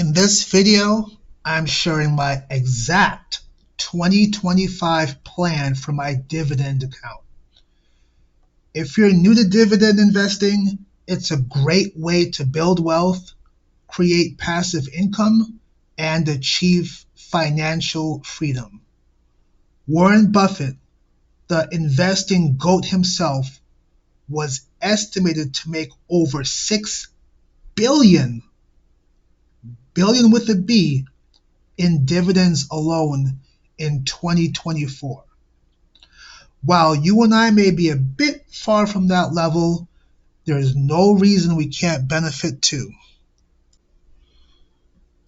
In this video, I'm sharing my exact 2025 plan for my dividend account. If you're new to dividend investing, it's a great way to build wealth, create passive income, and achieve financial freedom. Warren Buffett, the investing GOAT himself, was estimated to make over $6 billion with a B, in dividends alone in 2024. While you and I may be a bit far from that level, there is no reason we can't benefit too.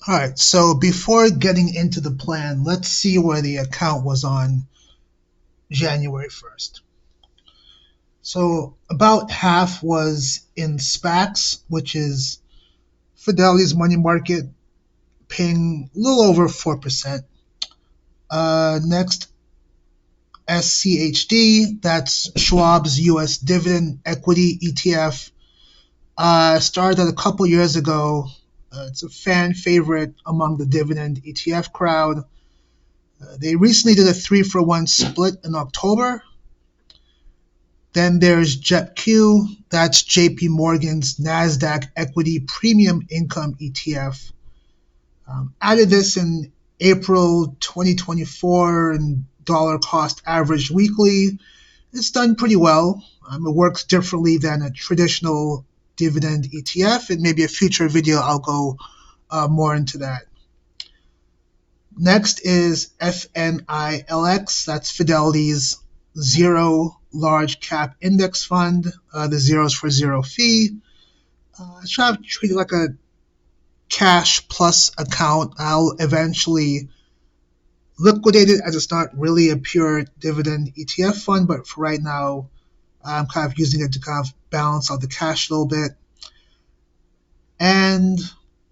All right, so before getting into the plan, let's see where the account was on January 1st. So about half was in SPACs, which is Fidelity's money market, paying a little over 4%. Next, SCHD, that's Schwab's US Dividend Equity ETF. Started a couple years ago. It's a fan favorite among the dividend ETF crowd. They recently did a 3-for-1 split in October. Then there's JEPQ, that's JP Morgan's NASDAQ Equity Premium Income ETF. Added this in April 2024 and dollar cost average weekly. It's done pretty well. It works differently than a traditional dividend ETF. In maybe a future video, I'll go more into that. Next is FNILX. That's Fidelity's zero large cap index fund. The zeros for zero fee. It's trying to treat it like a cash plus account. I'll eventually liquidate it as it's not really a pure dividend ETF fund, but for right now, I'm kind of using it to kind of balance out the cash a little bit. And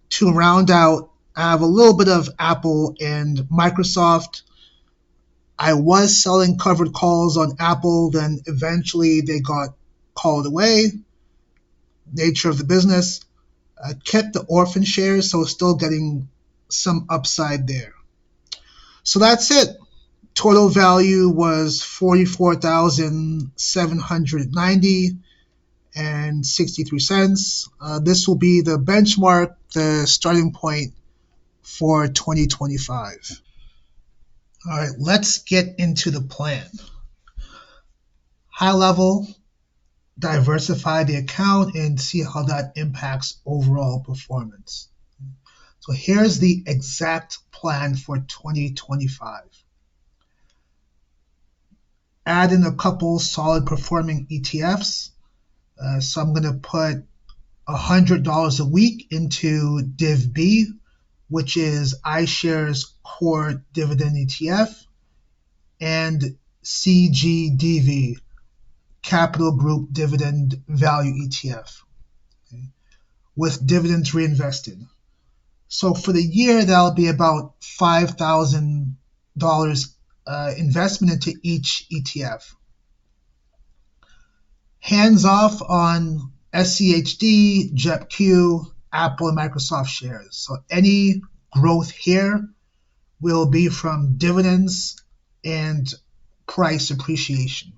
to round out, I have a little bit of Apple and Microsoft. I was selling covered calls on Apple, then eventually they got called away. Nature of the business. I kept the orphan shares, so still getting some upside there. So that's it. Total value was $44,790.63. This will be the benchmark, the starting point for 2025. All right, let's get into the plan. High level, diversify the account and see how that impacts overall performance. So here's the exact plan for 2025. Add in a couple solid performing ETFs. So I'm going to put $100 a week into DivB, which is iShares Core Dividend ETF, and CGDV, Capital Group Dividend Value ETF, okay, with dividends reinvested. So for the year, that'll be about $5,000 investment into each ETF. Hands off on SCHD, JEPQ, Apple, and Microsoft shares. So any growth here will be from dividends and price appreciation.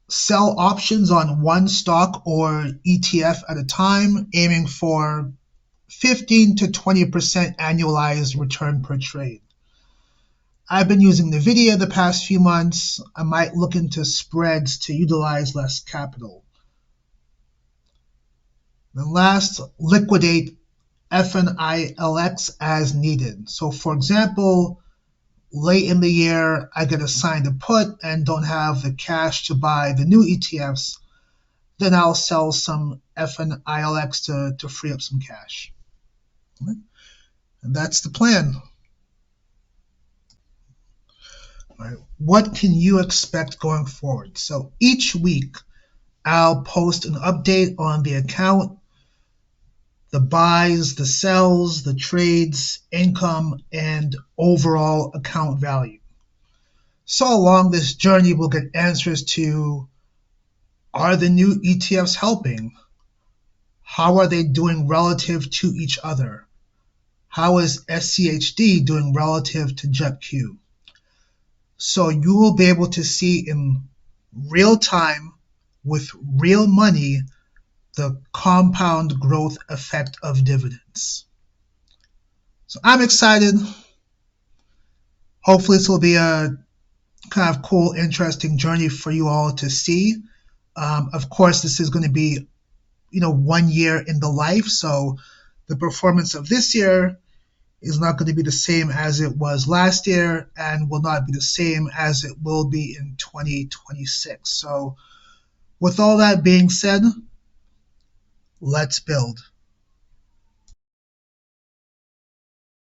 Sell options on one stock or ETF at a time, aiming for 15 to 20% annualized return per trade. I've been using NVIDIA the past few months. I might look into spreads to utilize less capital. Then last, liquidate FNILX as needed. So for example, late in the year, I get assigned a put and don't have the cash to buy the new ETFs, then I'll sell some FNILX to free up some cash. Okay. And that's the plan. All right. What can you expect going forward? So each week, I'll post an update on the account, the buys, the sells, the trades, income, and overall account value. So along this journey, we'll get answers to, are the new ETFs helping? How are they doing relative to each other? How is SCHD doing relative to JEPQ? So you will be able to see in real time with real money the compound growth effect of dividends. So I'm excited. Hopefully this will be a kind of cool, interesting journey for you all to see. Of course, this is going to be, 1 year in the life. So the performance of this year is not going to be the same as it was last year and will not be the same as it will be in 2026. So with all that being said, let's build.